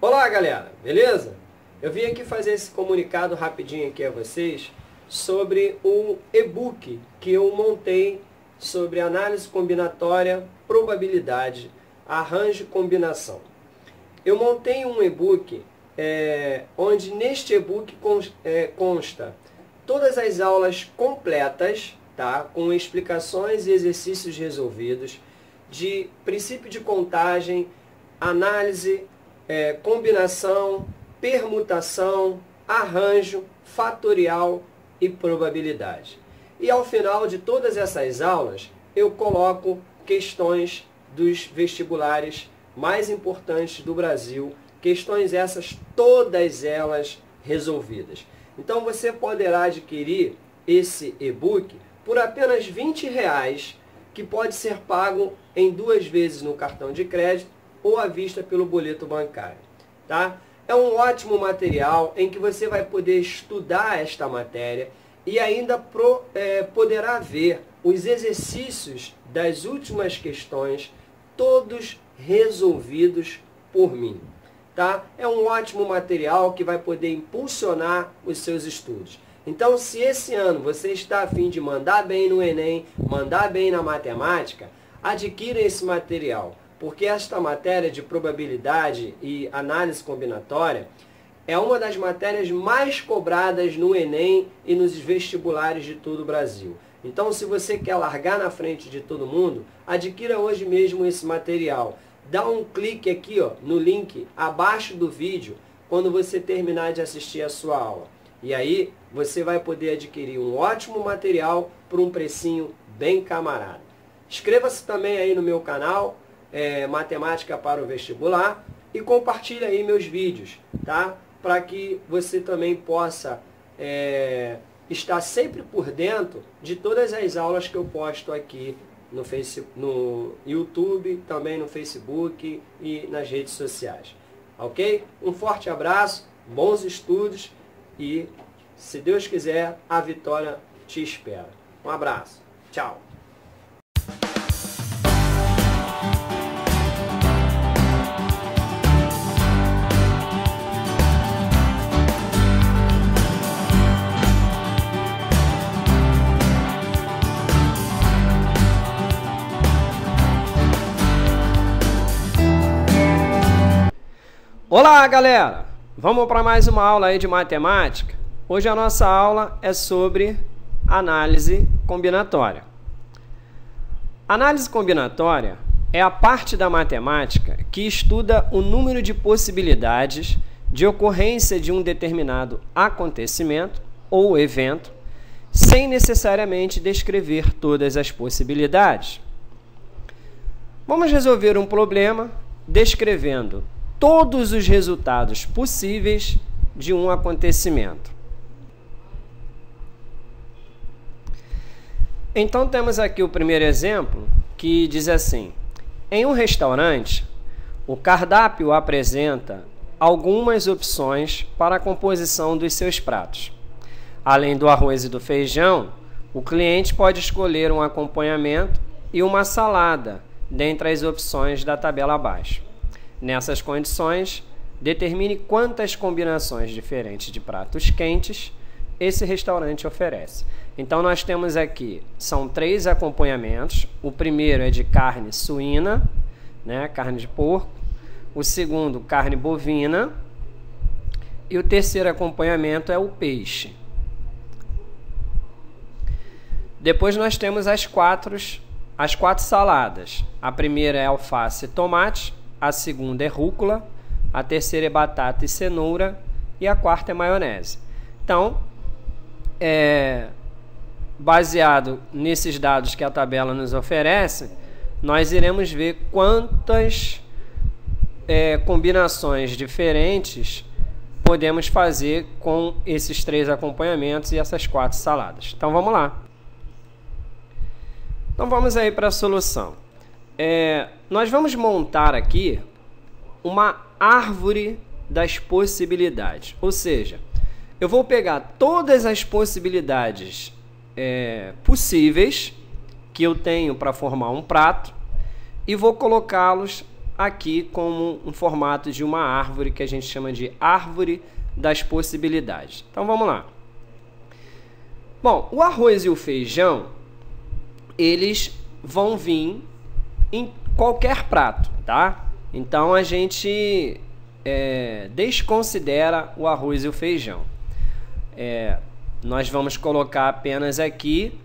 Olá galera, beleza? Eu vim aqui fazer esse comunicado rapidinho aqui a vocês sobre o e-book que eu montei sobre análise combinatória, probabilidade, arranjo e combinação. Eu montei um e-book onde neste e-book consta todas as aulas completas, tá? Com explicações e exercícios resolvidos de princípio de contagem, análise, combinação, permutação, arranjo, fatorial e probabilidade. E ao final de todas essas aulas, eu coloco questões dos vestibulares mais importantes do Brasil, questões essas, todas elas resolvidas. Então você poderá adquirir esse e-book por apenas R$20, que pode ser pago em 2 vezes no cartão de crédito ou à vista pelo boleto bancário, tá? É um ótimo material em que você vai poder estudar esta matéria e ainda poderá ver os exercícios das últimas questões, todos resolvidos por mim, tá? É um ótimo material que vai poder impulsionar os seus estudos. Então, se esse ano você está a fim de mandar bem no Enem, mandar bem na matemática, adquira esse material, porque esta matéria de probabilidade e análise combinatória é uma das matérias mais cobradas no Enem e nos vestibulares de todo o Brasil. Então, se você quer largar na frente de todo mundo, adquira hoje mesmo esse material. Dá um clique aqui, ó, no link abaixo do vídeo quando você terminar de assistir a sua aula. E aí você vai poder adquirir um ótimo material por um precinho bem camarada. Inscreva-se também aí no meu canal, Matemática para o Vestibular, e compartilhe aí meus vídeos, tá? Para que você também possa estar sempre por dentro de todas as aulas que eu posto aqui no YouTube, também no Facebook e nas redes sociais. Ok? Um forte abraço, bons estudos e, se Deus quiser, a vitória te espera. Um abraço. Tchau. Olá galera, vamos para mais uma aula aí de matemática. Hoje a nossa aula é sobre análise combinatória. Análise combinatória é a parte da matemática que estuda o número de possibilidades de ocorrência de um determinado acontecimento ou evento, sem necessariamente descrever todas as possibilidades. Vamos resolver um problema descrevendo todos os resultados possíveis de um acontecimento. Então temos aqui o primeiro exemplo que diz assim: em um restaurante, o cardápio apresenta algumas opções para a composição dos seus pratos. Além do arroz e do feijão, o cliente pode escolher um acompanhamento e uma salada dentre as opções da tabela abaixo. Nessas condições, determine quantas combinações diferentes de pratos quentes esse restaurante oferece. Então, nós temos aqui, são 3 acompanhamentos. O primeiro é de carne suína, né, carne de porco. O segundo, carne bovina. E o terceiro acompanhamento é o peixe. Depois nós temos as quatro saladas. A primeira é alface e tomate. A segunda é rúcula, a terceira é batata e cenoura e a quarta é maionese. Então, baseado nesses dados que a tabela nos oferece, nós iremos ver quantas combinações diferentes podemos fazer com esses 3 acompanhamentos e essas 4 saladas. Então, vamos lá. Então, vamos aí para a solução. Nós vamos montar aqui uma árvore das possibilidades, ou seja, eu vou pegar todas as possibilidades possíveis que eu tenho para formar um prato e vou colocá-los aqui como um formato de uma árvore que a gente chama de árvore das possibilidades. Então vamos lá. Bom, o arroz e o feijão, eles vão vir em qualquer prato, tá? Então a gente desconsidera o arroz e o feijão. Nós vamos colocar apenas aqui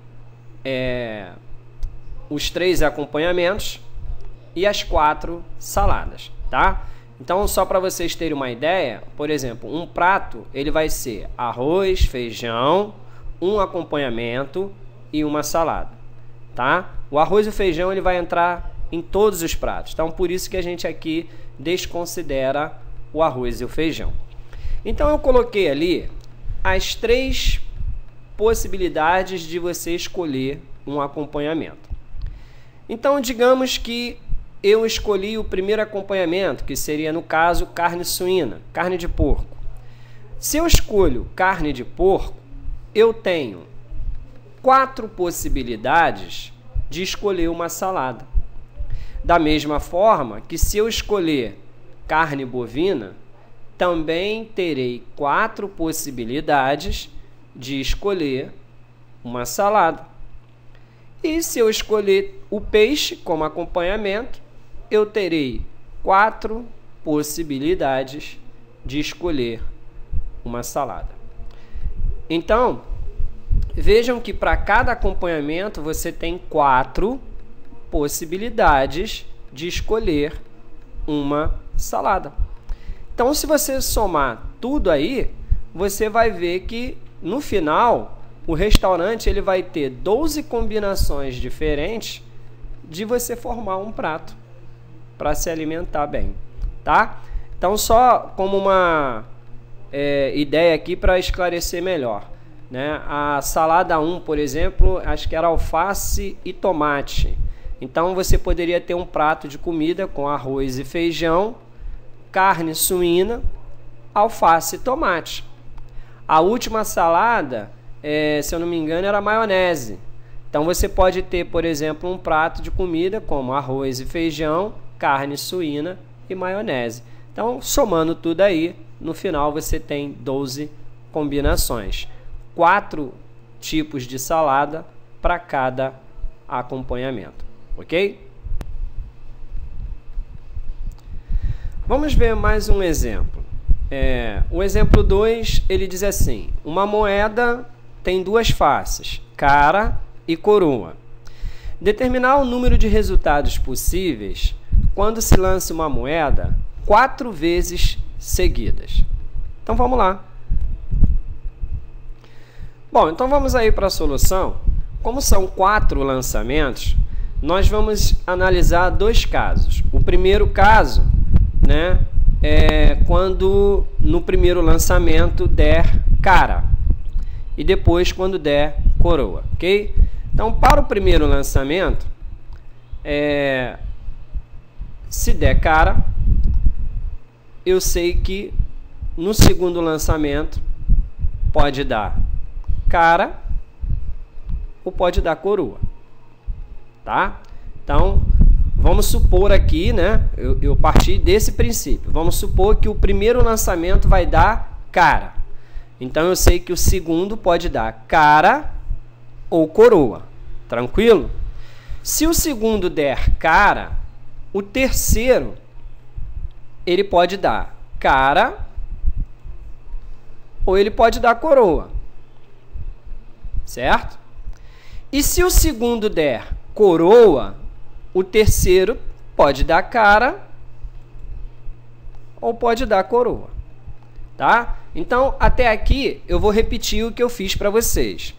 os 3 acompanhamentos e as 4 saladas, tá? Então, só para vocês terem uma ideia, por exemplo, um prato ele vai ser arroz, feijão, um acompanhamento e uma salada, tá? O arroz e o feijão ele vai entrar em todos os pratos. Então, por isso que a gente aqui desconsidera o arroz e o feijão. Então, eu coloquei ali as 3 possibilidades de você escolher um acompanhamento. Então, digamos que eu escolhi o primeiro acompanhamento, que seria, no caso, carne suína, carne de porco. Se eu escolho carne de porco, eu tenho 4 possibilidades de escolher uma salada. Da mesma forma que se eu escolher carne bovina, também terei 4 possibilidades de escolher uma salada. E se eu escolher o peixe como acompanhamento, eu terei 4 possibilidades de escolher uma salada. Então, vejam que para cada acompanhamento você tem 4 possibilidades de escolher uma salada. Então, se você somar tudo aí, você vai ver que no final o restaurante ele vai ter 12 combinações diferentes de você formar um prato para se alimentar bem, tá? Então, só como uma ideia aqui para esclarecer melhor, né? A salada 1, por exemplo, acho que era alface e tomate. Então, você poderia ter um prato de comida com arroz e feijão, carne suína, alface e tomate. A última salada, se eu não me engano, era maionese. Então, você pode ter, por exemplo, um prato de comida como arroz e feijão, carne suína e maionese. Então, somando tudo aí, no final você tem 12 combinações. 4 tipos de salada para cada acompanhamento, ok? Vamos ver mais um exemplo. O exemplo 2, ele diz assim: uma moeda tem 2 faces, cara e coroa. Determinar o número de resultados possíveis quando se lança uma moeda 4 vezes seguidas. Então vamos lá. Bom, então vamos aí para a solução. Como são 4 lançamentos, nós vamos analisar 2 casos. O primeiro caso, né, é quando no primeiro lançamento der cara e depois quando der coroa, ok? Então, para o primeiro lançamento, se der cara, eu sei que no segundo lançamento pode dar cara ou pode dar coroa, tá? Então, vamos supor aqui, né? Eu parti desse princípio. Vamos supor que o primeiro lançamento vai dar cara. Então, eu sei que o segundo pode dar cara ou coroa. Tranquilo? Se o segundo der cara, o terceiro ele pode dar cara ou ele pode dar coroa. Certo? E se o segundo der coroa, o terceiro pode dar cara ou pode dar coroa. Tá? Então, até aqui eu vou repetir o que eu fiz para vocês.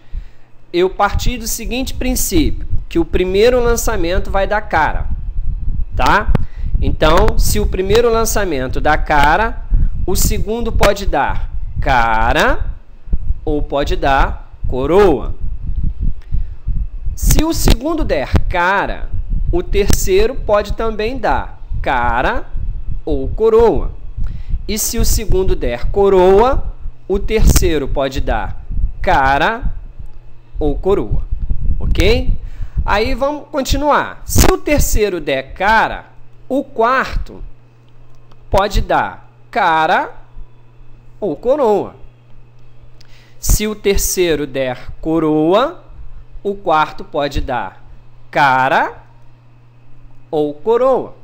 Eu parti do seguinte princípio, que o primeiro lançamento vai dar cara, tá? Então, se o primeiro lançamento dá cara, o segundo pode dar cara ou pode dar coroa. Se o segundo der cara, o terceiro pode também dar cara ou coroa. E se o segundo der coroa, o terceiro pode dar cara ou coroa, ok? Aí vamos continuar. Se o terceiro der cara, O quarto pode dar cara ou coroa. Se o terceiro der coroa, o quarto pode dar cara ou coroa.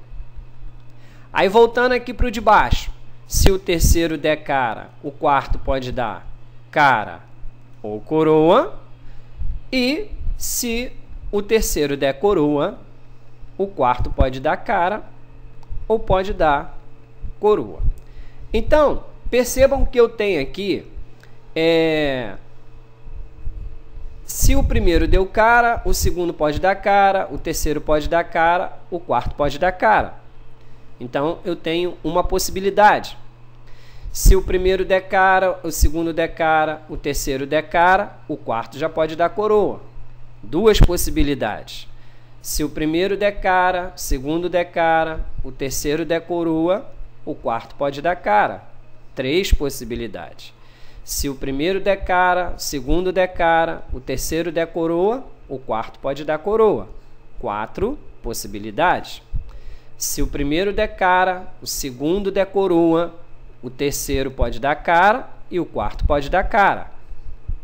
Aí voltando aqui para o de baixo, se o terceiro der cara, o quarto pode dar cara ou coroa. E se o terceiro der coroa, o quarto pode dar cara ou pode dar coroa. Então, percebam que eu tenho aqui, se o primeiro deu cara, o segundo pode dar cara, o terceiro pode dar cara, o quarto pode dar cara. Então, eu tenho uma possibilidade. Se o primeiro der cara, o segundo der cara, o terceiro der cara, o quarto já pode dar coroa. Duas possibilidades. Se o primeiro der cara, o segundo der cara, o terceiro der coroa, o quarto pode dar cara. Três possibilidades. Se o primeiro der cara, o segundo der cara, o terceiro der coroa, o quarto pode dar coroa. Quatro possibilidades. Se o primeiro der cara, o segundo der coroa, o terceiro pode dar cara e o quarto pode dar cara.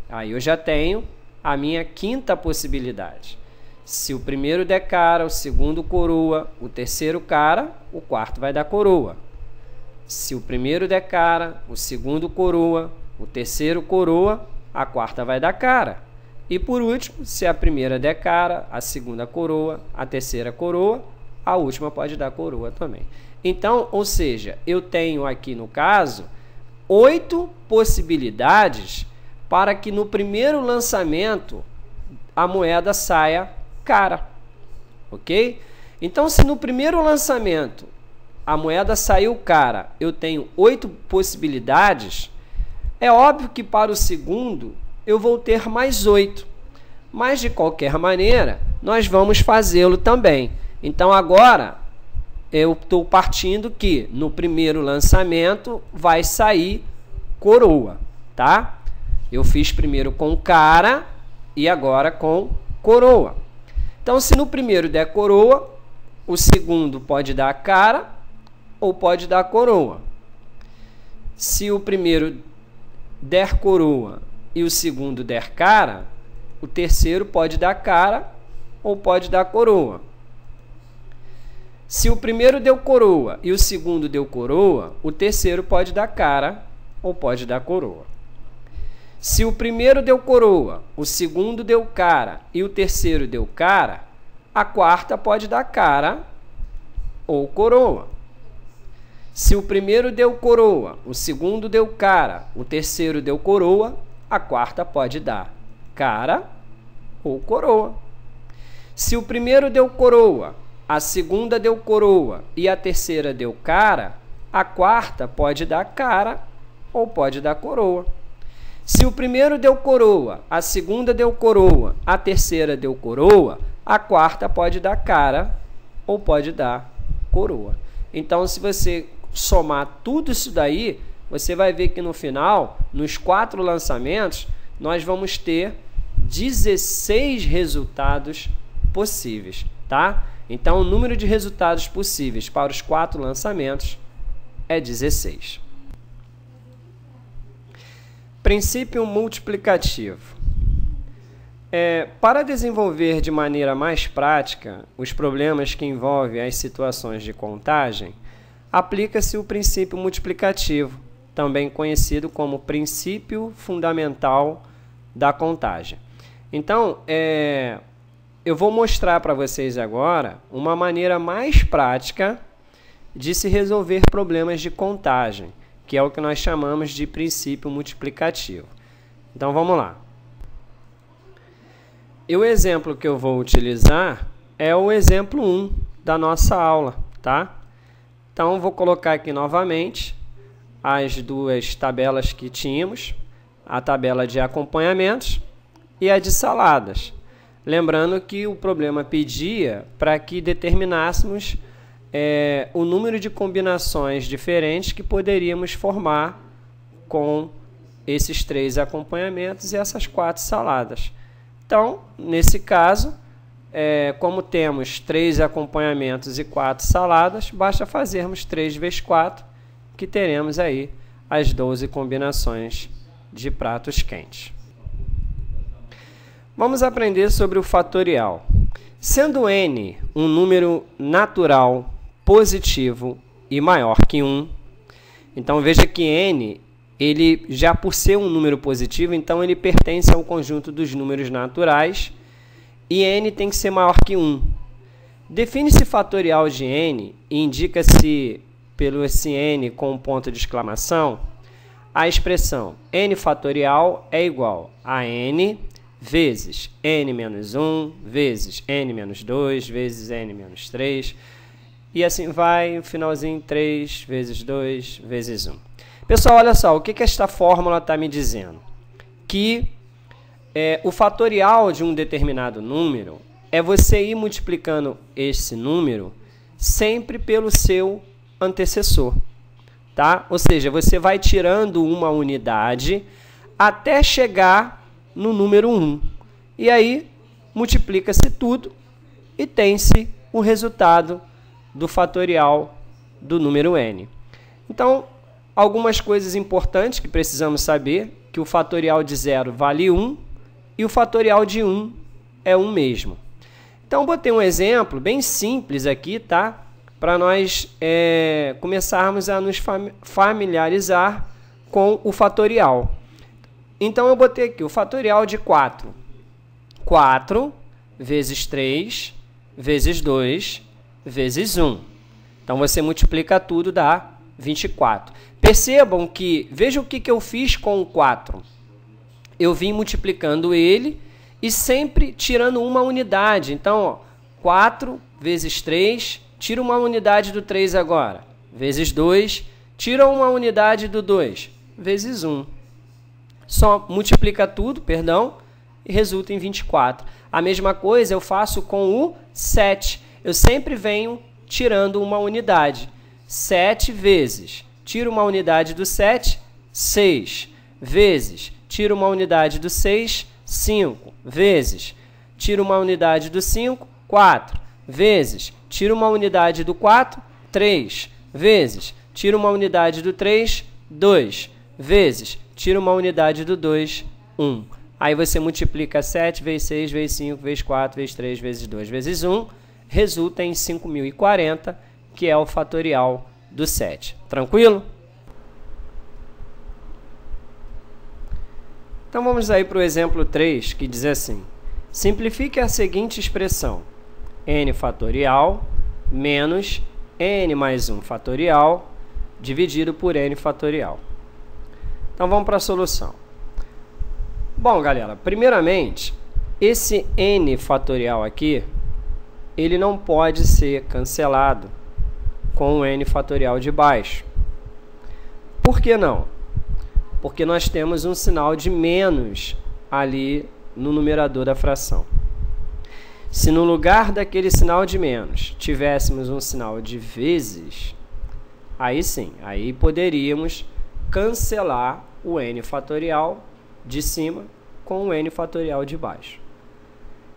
Aí eu já tenho a minha quinta possibilidade. Se o primeiro der cara, o segundo coroa, o terceiro cara, o quarto vai dar coroa. Se o primeiro der cara, o segundo coroa, o terceiro coroa, a quarta vai dar cara. E por último, se a primeira der cara, a segunda coroa, a terceira coroa, a última pode dar coroa também. Então, ou seja, eu tenho aqui no caso 8 possibilidades para que no primeiro lançamento a moeda saia cara, ok? Então, se no primeiro lançamento a moeda saiu cara, eu tenho 8 possibilidades, é óbvio que para o segundo eu vou ter mais 8, mas de qualquer maneira nós vamos fazê-lo também. Então agora eu estou partindo que no primeiro lançamento vai sair coroa, tá? Eu fiz primeiro com cara e agora com coroa. Então, se no primeiro der coroa, o segundo pode dar cara ou pode dar coroa. Se o primeiro der coroa e o segundo der cara, o terceiro pode dar cara ou pode dar coroa. Se o primeiro deu coroa e o segundo deu coroa, o terceiro pode dar cara ou pode dar coroa. Se o primeiro deu coroa, o segundo deu cara e o terceiro deu cara, a quarta pode dar cara ou coroa. Se o primeiro deu coroa, o segundo deu cara, o terceiro deu coroa, a quarta pode dar cara ou coroa. Se o primeiro deu coroa, a segunda deu coroa e a terceira deu cara, a quarta pode dar cara ou pode dar coroa. Se o primeiro deu coroa, a segunda deu coroa, a terceira deu coroa, a quarta pode dar cara ou pode dar coroa. Então, se você somar tudo isso daí, você vai ver que no final, nos 4 lançamentos, nós vamos ter 16 resultados possíveis, tá? Então, o número de resultados possíveis para os 4 lançamentos é 16. Princípio multiplicativo. Para desenvolver de maneira mais prática os problemas que envolvem as situações de contagem, aplica-se o princípio multiplicativo, também conhecido como princípio fundamental da contagem. Então, eu vou mostrar para vocês agora uma maneira mais prática de se resolver problemas de contagem, que é o que nós chamamos de princípio multiplicativo. Então, vamos lá. E o exemplo que eu vou utilizar é o exemplo 1 da nossa aula, tá? Então, vou colocar aqui novamente as 2 tabelas que tínhamos, a tabela de acompanhamentos e a de saladas. Lembrando que o problema pedia para que determinássemos o número de combinações diferentes que poderíamos formar com esses 3 acompanhamentos e essas 4 saladas. Então, nesse caso, como temos 3 acompanhamentos e 4 saladas, basta fazermos 3 vezes 4, que teremos aí as 12 combinações de pratos quentes. Vamos aprender sobre o fatorial. Sendo n um número natural, positivo e maior que 1, então veja que n, ele já por ser um número positivo, então ele pertence ao conjunto dos números naturais, e n tem que ser maior que 1. Define-se fatorial de n e indica-se pelo esse n com um ponto de exclamação a expressão n fatorial é igual a n vezes n menos 1 vezes n menos 2 vezes n menos 3 e assim vai, no finalzinho 3 vezes 2 vezes 1. Pessoal, olha só, o que esta fórmula está me dizendo? Que o fatorial de um determinado número é você ir multiplicando esse número sempre pelo seu antecessor, tá? Ou seja, você vai tirando uma unidade até chegar no número 1. E aí, multiplica-se tudo e tem-se o resultado do fatorial do número n. Então, algumas coisas importantes que precisamos saber, que o fatorial de 0 vale 1 e o fatorial de 1 é 1 mesmo. Então, botei um exemplo bem simples aqui, tá? Para nós começarmos a nos familiarizar com o fatorial. Então, eu botei aqui o fatorial de 4. 4 vezes 3 vezes 2 vezes 1. Então, você multiplica tudo, dá 24. Percebam que, vejam o que eu fiz com o 4. Eu vim multiplicando ele e sempre tirando uma unidade. Então, ó, 4 vezes 3, tira uma unidade do 3 agora. Vezes 2, tira uma unidade do 2. Vezes 1. Só multiplica tudo, e resulta em 24. A mesma coisa eu faço com o 7. Eu sempre venho tirando uma unidade. 7 vezes, tiro uma unidade do 7, 6. Vezes, tiro uma unidade do 6, 5. Vezes, tiro uma unidade do 5, 4. Vezes, tiro uma unidade do 4, 3. Vezes, tiro uma unidade do 3, 2. Vezes, tiro uma unidade do 2, 1. Aí você multiplica 7 vezes 6, vezes 5, vezes 4, vezes 3, vezes 2, vezes 1. Resulta em 5.040, que é o fatorial do 7. Tranquilo? Então, vamos aí para o exemplo 3, que diz assim. Simplifique a seguinte expressão. N fatorial menos n mais 1 fatorial dividido por n fatorial. Então, vamos para a solução. Bom, galera, primeiramente, esse n fatorial aqui, ele não pode ser cancelado com o n fatorial de baixo. Por que não? Porque nós temos um sinal de menos ali no numerador da fração. Se no lugar daquele sinal de menos tivéssemos um sinal de vezes, aí sim, aí poderíamos cancelar o n fatorial de cima com o n fatorial de baixo.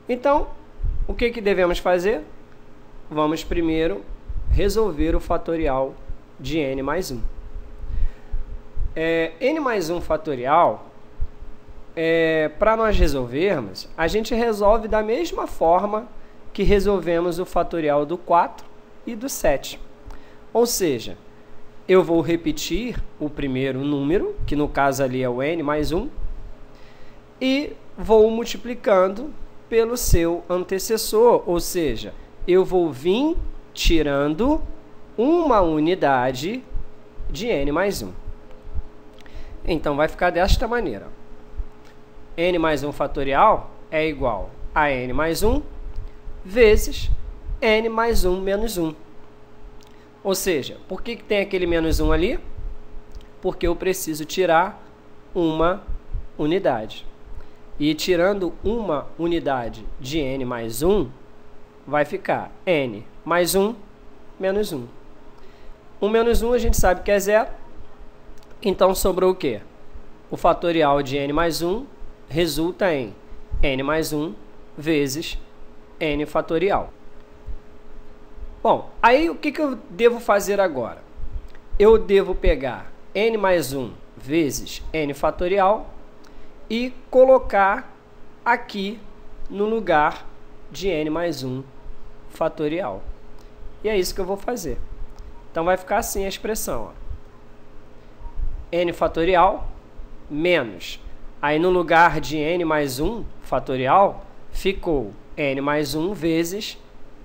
Então, o que devemos fazer? Vamos primeiro resolver o fatorial de n mais 1. N mais 1 fatorial, para nós resolvermos, a gente resolve da mesma forma que resolvemos o fatorial do 4 e do 7. Ou seja, eu vou repetir o primeiro número, que no caso ali é o n mais 1, e vou multiplicando pelo seu antecessor, ou seja, eu vou vir tirando uma unidade de n mais 1. Então, vai ficar desta maneira. N mais 1 fatorial é igual a n mais 1 vezes n mais 1 menos 1. Ou seja, por que tem aquele menos 1 ali? Porque eu preciso tirar uma unidade. E tirando uma unidade de n mais 1, vai ficar n mais 1 menos 1. O menos 1 a gente sabe que é 0. Então, sobrou o quê? O fatorial de n mais 1 resulta em n mais 1 vezes n fatorial. Bom, aí o que eu devo fazer agora? Eu devo pegar n mais 1 vezes n fatorial e colocar aqui no lugar de n mais 1 fatorial. E é isso que eu vou fazer. Então, vai ficar assim a expressão, ó. N fatorial menos. Aí, no lugar de n mais 1 fatorial, ficou n mais 1 vezes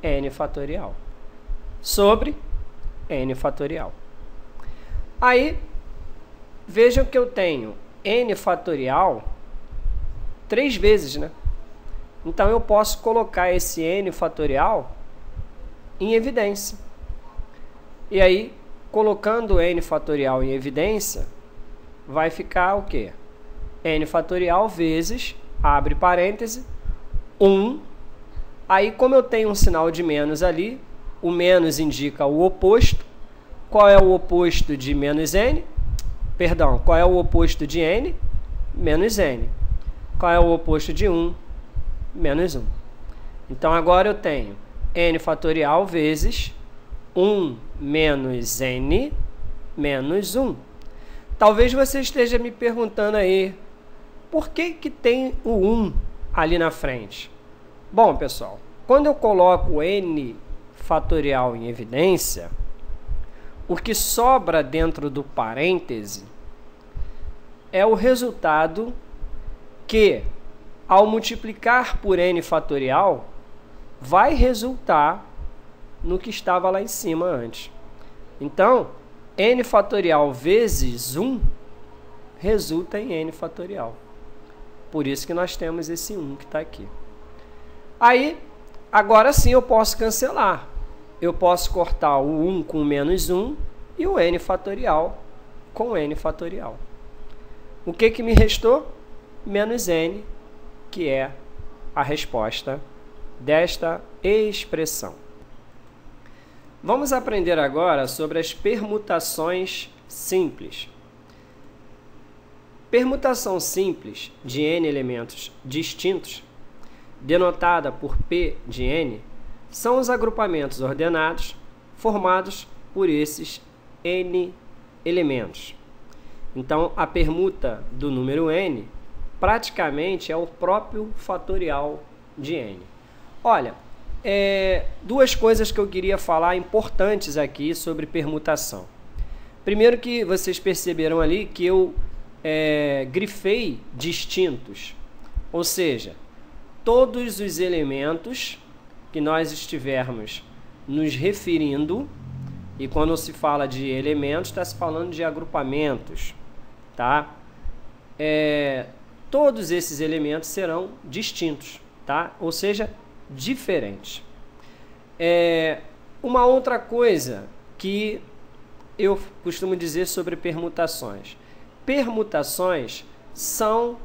n fatorial sobre n fatorial. Aí, vejam que eu tenho n fatorial 3 vezes, né? Então, eu posso colocar esse n fatorial em evidência. E aí, colocando n fatorial em evidência, vai ficar o quê? N fatorial vezes, abre parêntese, 1. Aí, como eu tenho um sinal de menos ali, o menos indica o oposto. Qual é o oposto de menos n? Perdão, qual é o oposto de n? Menos n. Qual é o oposto de 1? Menos 1. Então, agora eu tenho n fatorial vezes 1 menos n menos 1. Talvez você esteja me perguntando aí, por que que tem o 1 ali na frente? Bom, pessoal, quando eu coloco n fatorial em evidência, o que sobra dentro do parêntese é o resultado que, ao multiplicar por n fatorial, vai resultar no que estava lá em cima antes. Então, n fatorial vezes 1 resulta em n fatorial. Por isso que nós temos esse 1 que está aqui. Aí, agora sim eu posso cancelar. Eu posso cortar o 1 com menos 1 e o n fatorial com n fatorial. O que me restou? Menos n, que é a resposta desta expressão. Vamos aprender agora sobre as permutações simples. Permutação simples de n elementos distintos, denotada por P de n, são os agrupamentos ordenados formados por esses n elementos. Então, a permuta do número n praticamente é o próprio fatorial de n. Olha, duas coisas que eu queria falar importantes aqui sobre permutação. Primeiro, que vocês perceberam ali que eu grifei distintos, ou seja, todos os elementos que nós estivermos nos referindo, e quando se fala de elementos, está se falando de agrupamentos, tá? Todos esses elementos serão distintos, tá? Ou seja, diferentes. Uma outra coisa que eu costumo dizer sobre permutações. Permutações são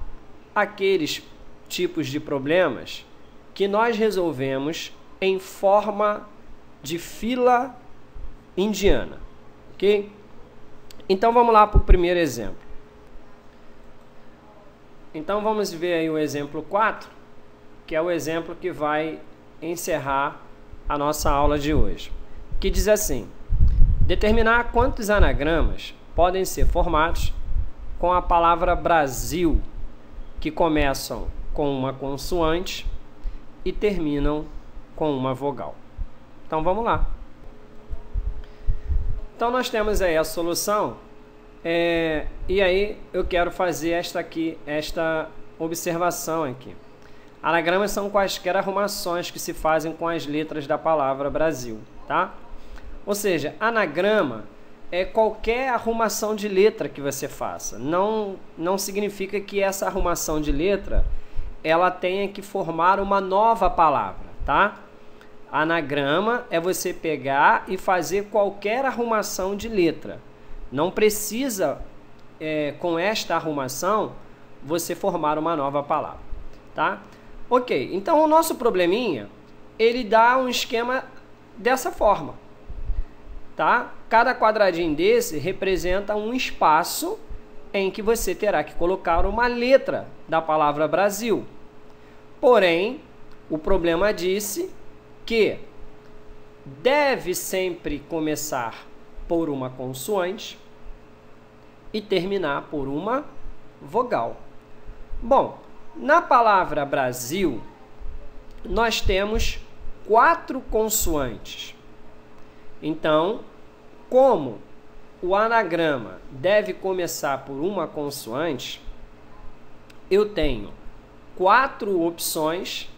aqueles tipos de problemas que nós resolvemos em forma de fila indiana, ok? Então, vamos lá para o primeiro exemplo. Então, vamos ver aí o exemplo 4, que é o exemplo que vai encerrar a nossa aula de hoje, que diz assim: determinar quantos anagramas podem ser formados com a palavra Brasil, que começam com uma consoante e terminam com uma vogal. Então, vamos lá. Então, nós temos aí a solução, e aí eu quero fazer esta observação aqui. Anagramas são quaisquer arrumações que se fazem com as letras da palavra Brasil, tá? Ou seja, anagrama é qualquer arrumação de letra que você faça. Não significa que essa arrumação de letra ela tenha que formar uma nova palavra, tá? Anagrama é você pegar e fazer qualquer arrumação de letra. Não precisa, com esta arrumação, você formar uma nova palavra, tá? Ok, então o nosso probleminha, ele dá um esquema dessa forma, tá? Cada quadradinho desse representa um espaço em que você terá que colocar uma letra da palavra Brasil. Porém, o problema disse que deve sempre começar por uma consoante e terminar por uma vogal. Bom, na palavra Brasil, nós temos 4 consoantes. Então, como o anagrama deve começar por uma consoante, eu tenho 4 opções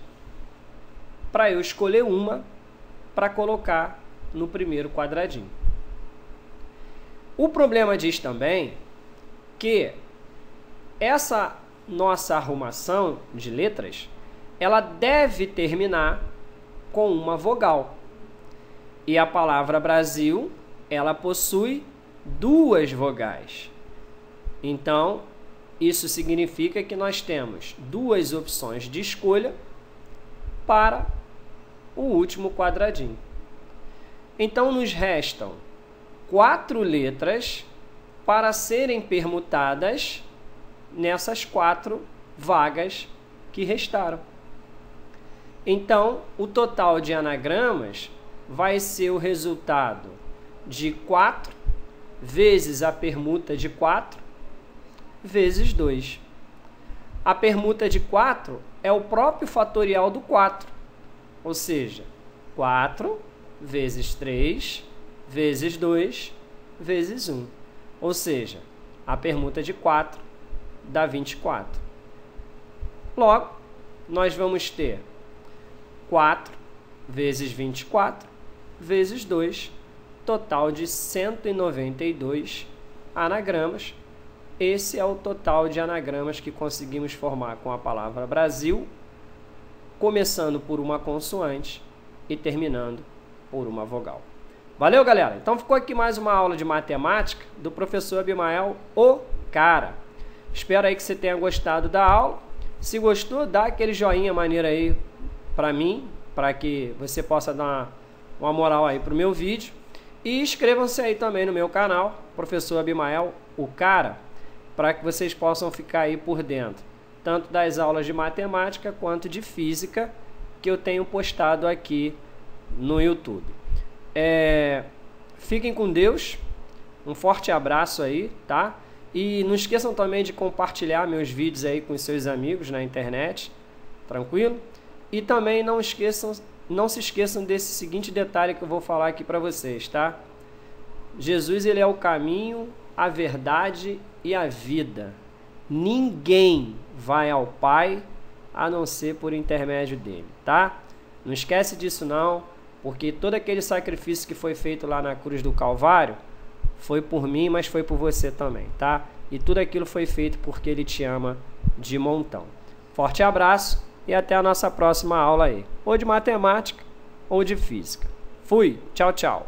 para eu escolher uma para colocar no primeiro quadradinho. O problema diz também que essa nossa arrumação de letras, ela deve terminar com uma vogal. E a palavra Brasil, ela possui 2 vogais. Então, isso significa que nós temos 2 opções de escolha para o último quadradinho. Então, nos restam 4 letras para serem permutadas nessas 4 vagas que restaram. Então, o total de anagramas vai ser o resultado de 4 vezes a permuta de 4 vezes 2. A permuta de 4 é o próprio fatorial do 4, ou seja, 4 vezes 3 vezes 2 vezes 1. Ou seja, a permuta de 4 dá 24. Logo, nós vamos ter 4 vezes 24 vezes 2, total de 192 anagramas. Esse é o total de anagramas que conseguimos formar com a palavra Brasil, começando por uma consoante e terminando por uma vogal. Valeu, galera? Então ficou aqui mais uma aula de matemática do professor Abimael, o cara. Espero aí que você tenha gostado da aula. Se gostou, dá aquele joinha maneiro aí para mim, para que você possa dar uma moral aí pro meu vídeo. E inscrevam-se aí também no meu canal, professor Abimael, o cara, para que vocês possam ficar aí por dentro, tanto das aulas de matemática quanto de física que eu tenho postado aqui no YouTube. Fiquem com Deus, um forte abraço aí, tá? E não esqueçam também de compartilhar meus vídeos aí com os seus amigos na internet, tranquilo? E também não se esqueçam desse seguinte detalhe que eu vou falar aqui para vocês, tá? Jesus, ele é o caminho, a verdade e a vida. Ninguém vai ao Pai a não ser por intermédio dele, tá? Não esquece disso não, porque todo aquele sacrifício que foi feito lá na cruz do Calvário foi por mim, mas foi por você também, tá? E tudo aquilo foi feito porque ele te ama de montão. Forte abraço e até a nossa próxima aula aí, ou de matemática ou de física. Fui, tchau, tchau.